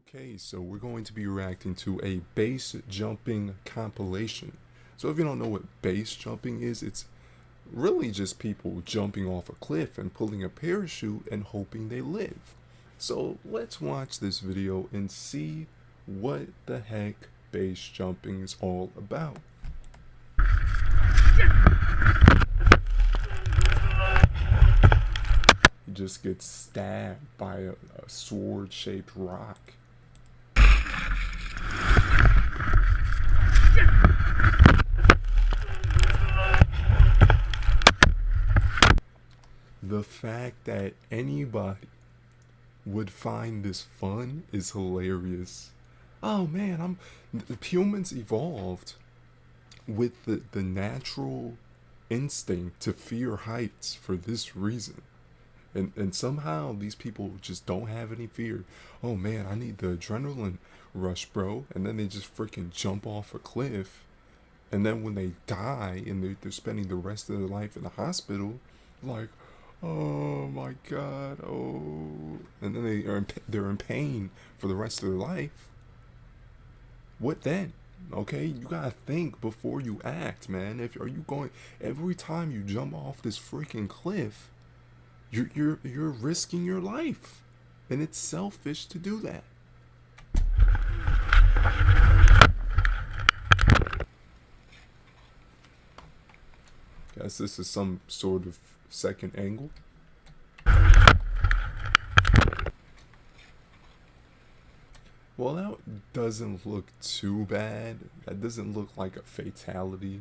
Okay, so we're going to be reacting to a base jumping compilation. So if you don't know what base jumping is, it's really just people jumping off a cliff and pulling a parachute and hoping they live. So let's watch this video and see what the heck base jumping is all about. He just gets stabbed by a sword-shaped rock. The fact that anybody would find this fun is hilarious. Oh man, humans evolved with the natural instinct to fear heights for this reason. And somehow these people just don't have any fear. Oh man, I need the adrenaline rush, bro. And then they just freaking jump off a cliff. And then when they die and they're spending the rest of their life in the hospital, like, oh my god, oh. And then they're in pain for the rest of their life. What then? Okay, you gotta think before you act, man. Are you going every time you jump off this freaking cliff? You're risking your life, and it's selfish to do that. Guess this is some sort of second angle. Well, that doesn't look too bad. That doesn't look like a fatality.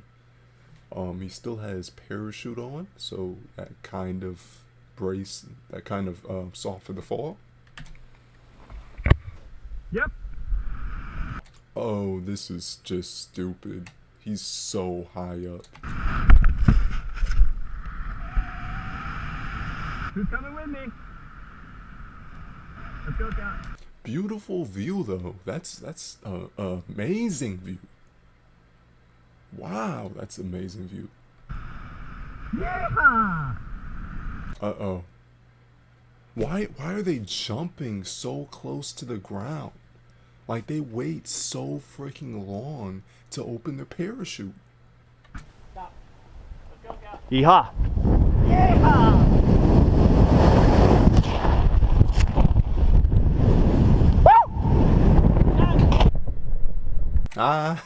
He still has parachute on, so that kind of soften the fall. Yep. Oh, this is just stupid. He's so high up. Who's coming with me? Let's go, Cat. Beautiful view though. That's a amazing view. Wow, that's amazing view. Yeah. Uh-oh. Why are they jumping so close to the ground? Like they wait so freaking long to open their parachute. Stop. Let's go, Cat. Yeehaw. Yeehaw. Ah.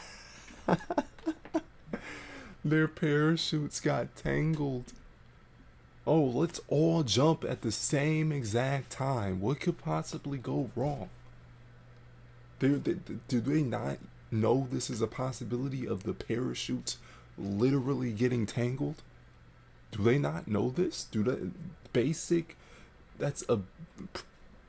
Their parachutes got tangled. Oh, let's all jump at the same exact time. What could possibly go wrong? Do they not know this is a possibility of the parachutes literally getting tangled? Do they not know this? That's a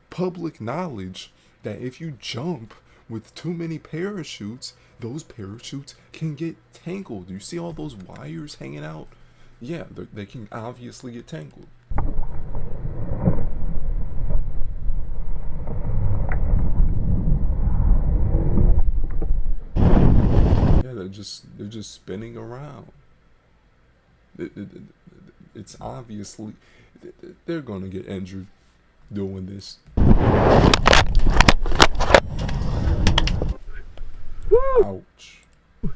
public knowledge that if you jump with too many parachutes, those parachutes can get tangled. You see all those wires hanging out? Yeah, they can obviously get tangled. Yeah, they're just spinning around. It's obviously they're gonna get injured doing this. Woo! Ouch. All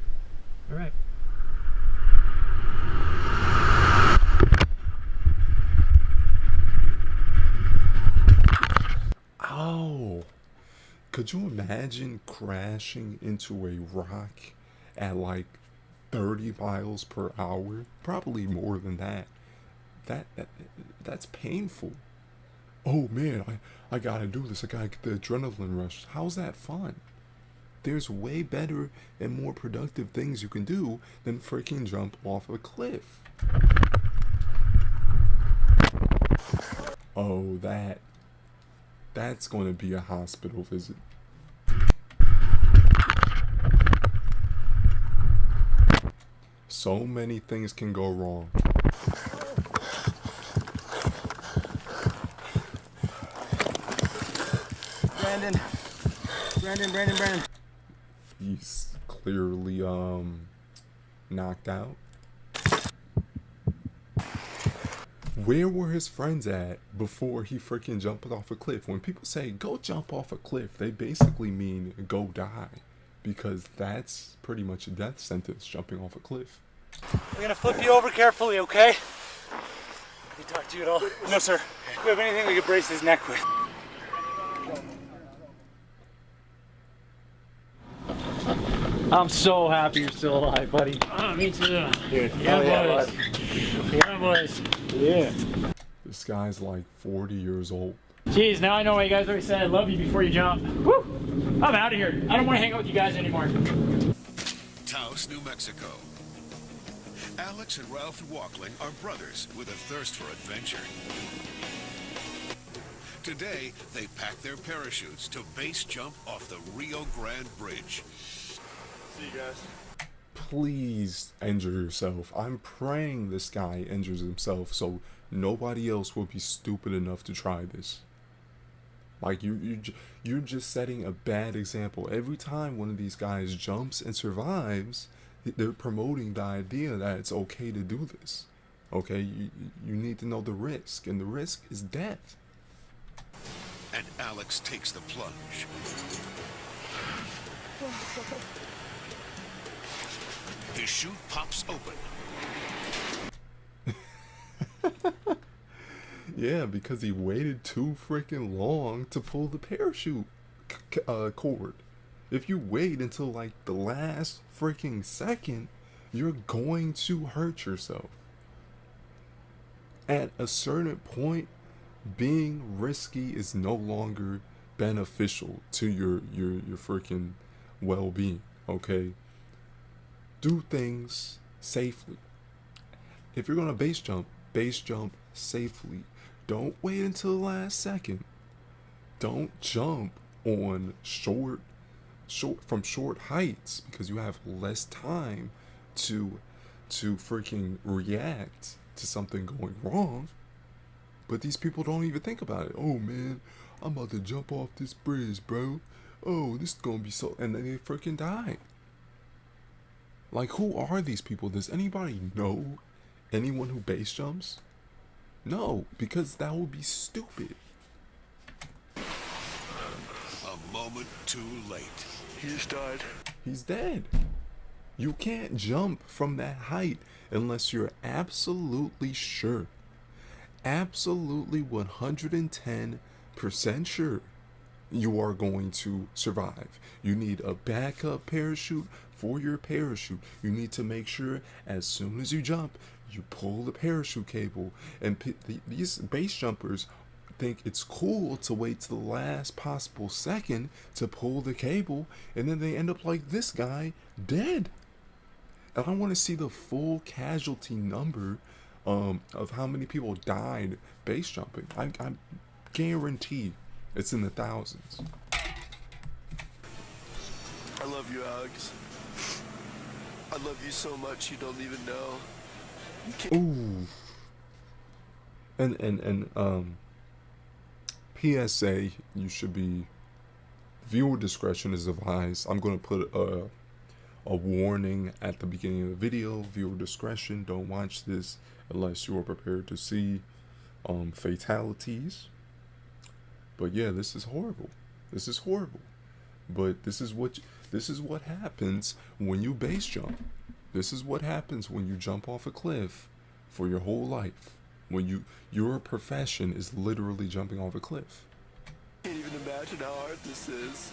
right. Ow. Could you imagine crashing into a rock at like 30 miles per hour? Probably more than that. That's painful. Oh man, I gotta do this. I gotta get the adrenaline rush. How's that fun? There's way better and more productive things you can do than freaking jump off a cliff. Oh, that's going to be a hospital visit. So many things can go wrong. Brandon. He's clearly knocked out. Where were his friends at before he freaking jumped off a cliff? When people say go jump off a cliff, they basically mean go die, because that's pretty much a death sentence, jumping off a cliff. We're gonna flip you over carefully, okay? Can you talk to you at all? No, sir. Do we have anything we could brace his neck with? I'm so happy you're still alive, buddy. Oh, me too. Dude, Yeah, boys. Yeah, boys. Yeah. This guy's like 40 years old. Jeez, now I know why you guys always said I love you before you jump. Woo! I'm out of here. I don't want to hang out with you guys anymore. Taos, New Mexico. Alex and Ralph Walkling are brothers with a thirst for adventure. Today, they pack their parachutes to base jump off the Rio Grande Bridge. See you guys. Please injure yourself. I'm praying this guy injures himself so nobody else will be stupid enough to try this. Like, you're just setting a bad example. Every time one of these guys jumps and survives, they're promoting the idea that it's okay to do this. Okay, you need to know the risk, and the risk is death. And Alex takes the plunge. His chute pops open. Yeah, because he waited too freaking long to pull the parachute cord. If you wait until like the last freaking second, you're going to hurt yourself. At a certain point, being risky is no longer beneficial to your freaking well-being, okay? Do things safely. If you're gonna base jump safely. Don't wait until the last second. Don't jump on short heights, because you have less time to freaking react to something going wrong. But these people don't even think about it. Oh man, I'm about to jump off this bridge, bro. Oh, this is gonna be so, and then they freaking die. Like, who are these people? Does anybody know anyone who base jumps? No, because that would be stupid. A moment too late. He's died. He's dead. You can't jump from that height unless you're absolutely sure. Absolutely 110% sure you are going to survive. You need a backup parachute for your parachute. You need to make sure as soon as you jump, you pull the parachute cable. And these base jumpers think it's cool to wait to the last possible second to pull the cable, and then they end up like this guy, dead. And I want to see the full casualty number of how many people died base jumping. I guarantee it's in the thousands. I love you, Alex. I love you so much you don't even know. You can't. Ooh. And PSA, you should be, viewer discretion is advised. I'm gonna put a warning at the beginning of the video. Viewer discretion, don't watch this unless you are prepared to see fatalities. But yeah, this is horrible. This is horrible. But this is what happens when you base jump. This is what happens when you jump off a cliff for your whole life. When your profession is literally jumping off a cliff. I can't even imagine how hard this is.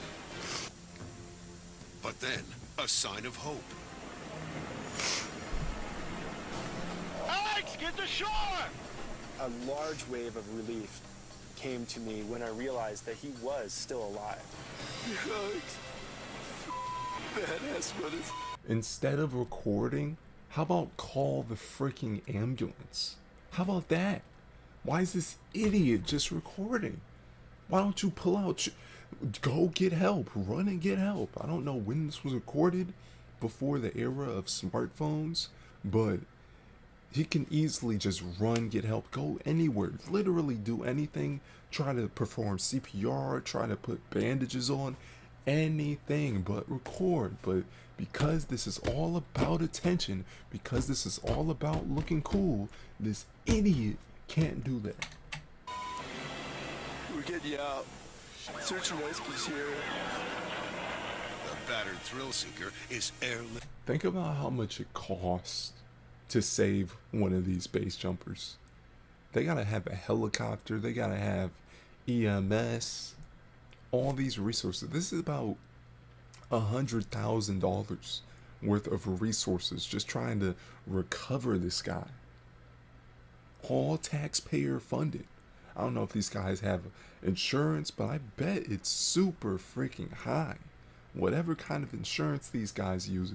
But then, a sign of hope. Alex, get to shore! A large wave of relief came to me when I realized that he was still alive. Alex. Badass brothers. Instead of recording, how about call the freaking ambulance? How about that? Why is this idiot just recording? Why don't you pull out, go get help, run and get help? I don't know when this was recorded, before the era of smartphones, but he can easily just run, get help, go anywhere, literally do anything, try to perform CPR, try to put bandages on, anything but record. But because this is all about attention, because this is all about looking cool, this idiot Can't do that. We're getting you out. Search and rescue's here. The battered thrill seeker is airlift. Think about how much it costs to save one of these base jumpers. They gotta have a helicopter, they gotta have EMS, all these resources. This is about $100,000 worth of resources just trying to recover this guy. All taxpayer funded. I don't know if these guys have insurance, but I bet it's super freaking high. Whatever kind of insurance these guys use,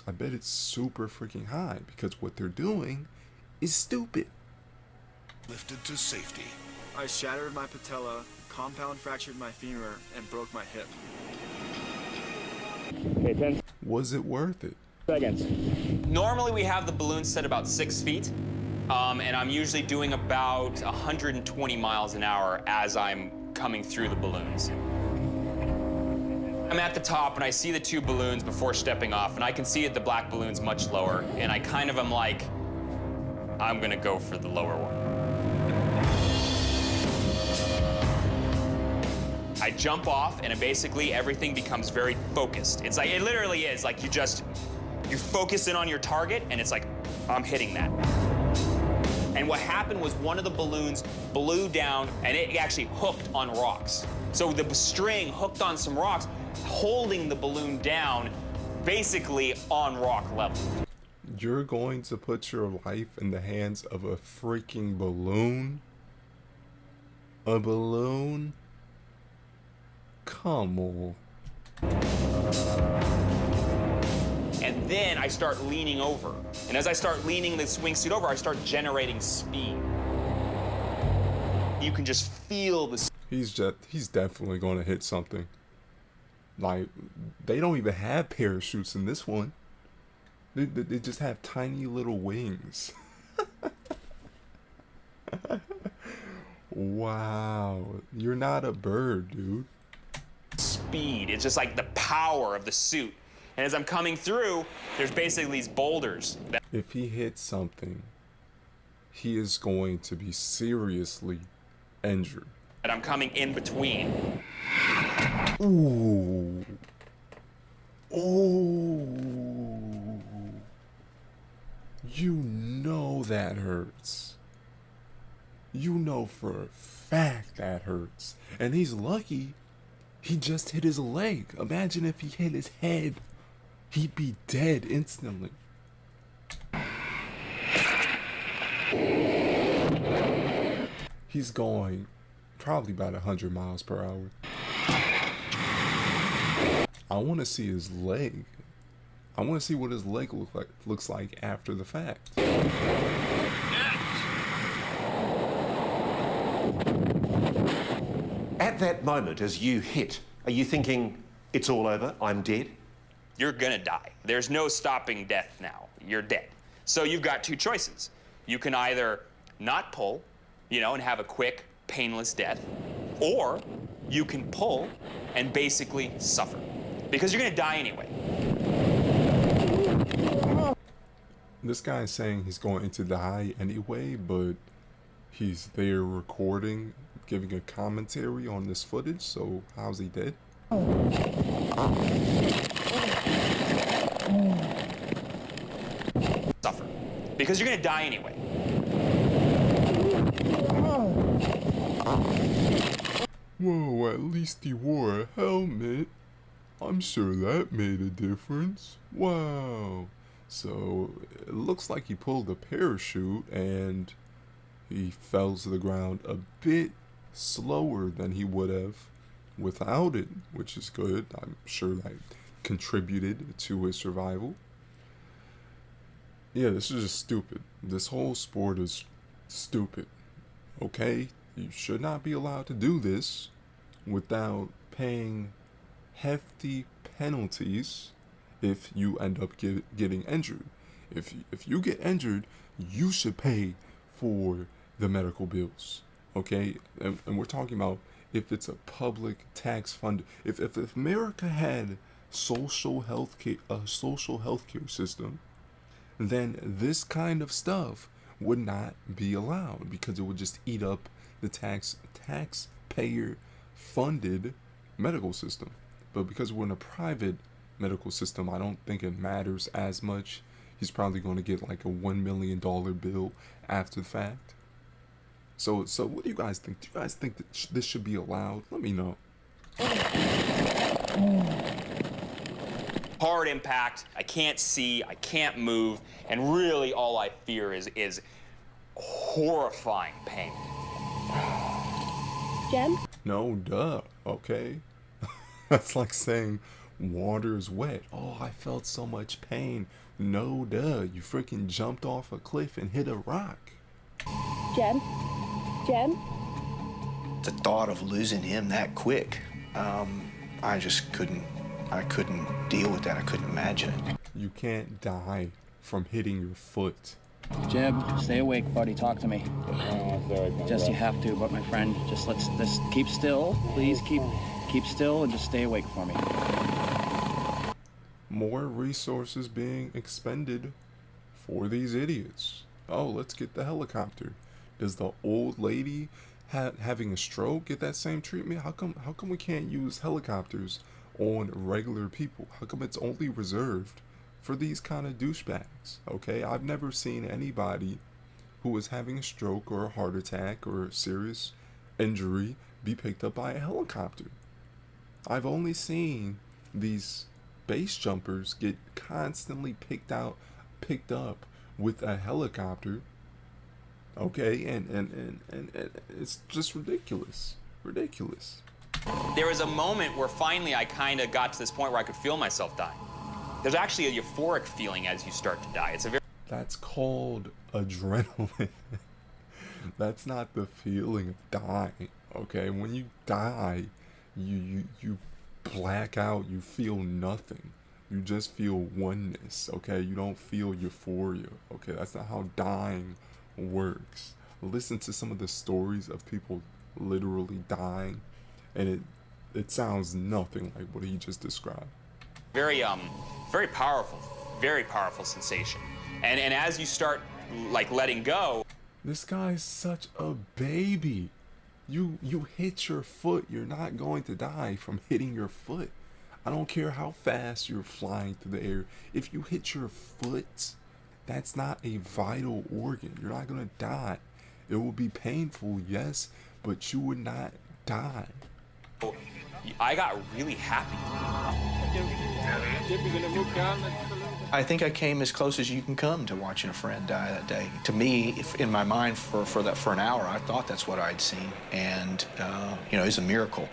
I bet it's super freaking high because what they're doing is stupid. Lifted to safety. I shattered my patella, compound fractured my femur, and broke my hip. Okay, 10 Was it worth it? seconds. Normally we have the balloon set about 6 feet, and I'm usually doing about 120 miles an hour as I'm coming through the balloons. I'm at the top and I see the two balloons before stepping off, and I can see the black balloon's much lower, and I kind of am like, I'm gonna go for the lower one. I jump off and basically everything becomes very focused. It's like, it literally is like you focus in on your target and it's like, I'm hitting that. And what happened was one of the balloons blew down and it actually hooked on rocks. So the string hooked on some rocks, holding the balloon down basically on rock level. You're going to put your life in the hands of a freaking balloon? A balloon? Come on. And then I start leaning over. And as I start leaning the wingsuit over, I start generating speed. You can just feel the He's definitely going to hit something. Like, they don't even have parachutes in this one. They just have tiny little wings. Wow. You're not a bird, dude. speed. It's just like the power of the suit. And as I'm coming through, there's basically these boulders. If he hits something, he is going to be seriously injured. And I'm coming in between. Ooh. Ooh. You know that hurts. You know for a fact that hurts. And he's lucky he just hit his leg. Imagine if he hit his head. He'd be dead instantly. He's going probably about 100 miles per hour. I want to see his leg. I want to see what his leg looks like after the fact. At that moment, as you hit, are you thinking, it's all over, I'm dead? You're gonna die. There's no stopping death now. You're dead. So you've got two choices. You can either not pull, and have a quick, painless death, or you can pull and basically suffer. Because you're gonna die anyway. This guy is saying he's going to die anyway, but he's there recording, giving a commentary on this footage, so how's he dead? Suffer. Because you're gonna die anyway. Whoa, at least he wore a helmet. I'm sure that made a difference. Wow. So, it looks like he pulled a parachute and he fell to the ground a bit slower than he would have without it, which is good. I'm sure that contributed to his survival. Yeah, this is just stupid. This whole sport is stupid. Okay? You should not be allowed to do this without paying hefty penalties if you end up getting injured. If you get injured, you should pay for the medical bills. Okay? And we're talking about if it's a public tax fund. If America had social health care system, then this kind of stuff would not be allowed because it would just eat up the taxpayer funded medical system. But because we're in a private medical system, I don't think it matters as much. He's probably going to get like a $1 million bill after the fact. So what do you guys think? Do you guys think that this should be allowed? Let me know. Hard impact, I can't see, I can't move, and really all I fear is horrifying pain. Jeb? No, duh, okay? That's like saying water's wet. Oh, I felt so much pain. No, duh, you freaking jumped off a cliff and hit a rock. Jeb? Jeb? The thought of losing him that quick, I just couldn't deal with that. I couldn't imagine it. You can't die from hitting your foot. Jeb, stay awake, buddy. Talk to me. Just you have to, but my friend, just let's keep still. Please keep still and just stay awake for me. More resources being expended for these idiots. Oh, let's get the helicopter. Does the old lady having a stroke get that same treatment? How come we can't use helicopters on regular people? How come it's only reserved for these kind of douchebags? Okay, I've never seen anybody who is having a stroke or a heart attack or a serious injury be picked up by a helicopter. I've only seen these base jumpers get constantly picked up with a helicopter. Okay, and it's just ridiculous. There was a moment where finally I kind of got to this point where I could feel myself dying. There's actually a euphoric feeling as you start to die. That's called adrenaline. That's not the feeling of dying. Okay, when you die, you black out. You feel nothing. You just feel oneness. Okay, you don't feel euphoria. Okay, that's not how dying works. Listen to some of the stories of people literally dying, and it sounds nothing like what he just described. Very powerful sensation. And as you start like letting go, this guy's such a baby. You hit your foot, you're not going to die from hitting your foot. I don't care how fast you're flying through the air. If you hit your foot, that's not a vital organ. You're not gonna die. It will be painful, yes, but you would not die. I got really happy. I think I came as close as you can come to watching a friend die that day. To me, in my mind, for an hour, I thought that's what I'd seen, and it was a miracle.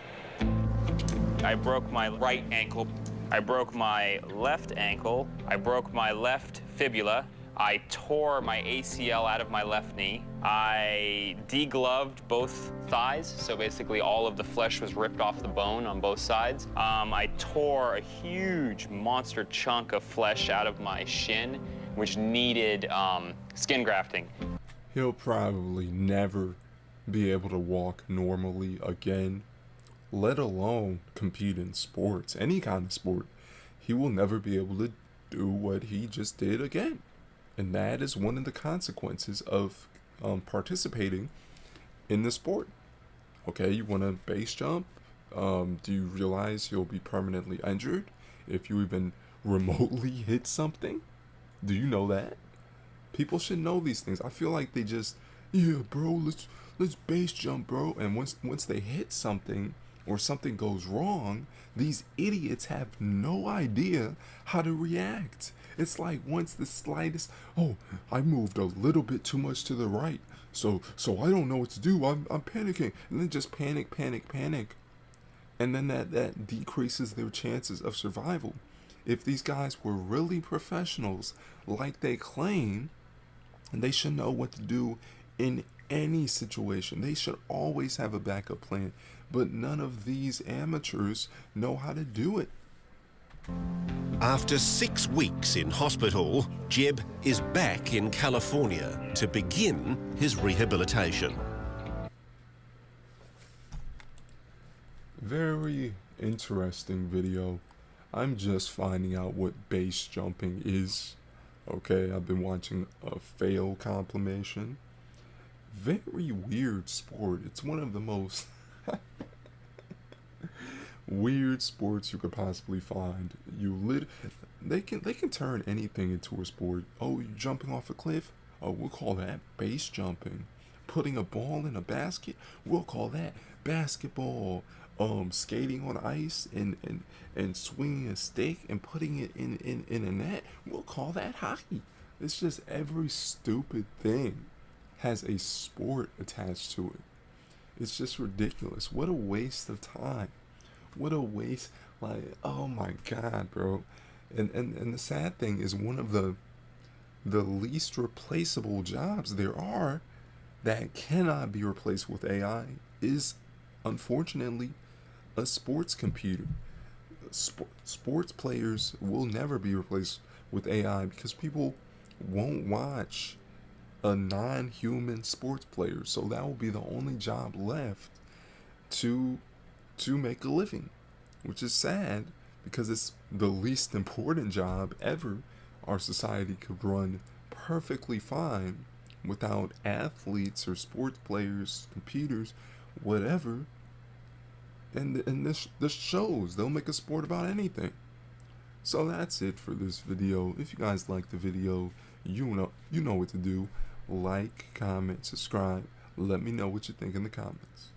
I broke my right ankle. I broke my left ankle. I broke my left fibula. I tore my ACL out of my left knee. I degloved both thighs, so basically all of the flesh was ripped off the bone on both sides. I tore a huge monster chunk of flesh out of my shin, which needed skin grafting. He'll probably never be able to walk normally again, let alone compete in sports, any kind of sport. He will never be able to do what he just did again. And that is one of the consequences of participating in the sport. Okay, you want to base jump? Do you realize you'll be permanently injured if you even remotely hit something? Do you know that? People should know these things. I feel like they just, yeah, bro, let's base jump, bro. And once they hit something or something goes wrong, these idiots have no idea how to react. It's like once the slightest, oh, I moved a little bit too much to the right, so I don't know what to do. I'm panicking, and then just panic, and then that decreases their chances of survival. If these guys were really professionals, like they claim, they should know what to do in any situation. They should always have a backup plan, but none of these amateurs know how to do it. After 6 weeks in hospital, Jeb is back in California to begin his rehabilitation. Very interesting video. I'm just finding out what base jumping is. Okay, I've been watching a fail compilation. Very weird sport. It's one of the most weird sports you could possibly find. They can turn anything into a sport. Oh, you jumping off a cliff? Oh, we'll call that base jumping. Putting a ball in a basket? We'll call that basketball. Skating on ice and swinging a stick and putting it in a net? We'll call that hockey. It's just every stupid thing has a sport attached to it. It's just ridiculous. What a waste of time. What a waste. Like, oh my god, bro. And the sad thing is, one of the least replaceable jobs there are that cannot be replaced with AI is, unfortunately, a sports computer. Sports players will never be replaced with AI because people won't watch a non-human sports player. So that will be the only job left to make a living, which is sad because it's the least important job ever. Our society could run perfectly fine without athletes or sports players, computers, whatever. And this shows they'll make a sport about anything. So that's it for this video. If you guys like the video, you know what to do. Like, comment, subscribe. Let me know what you think in the comments.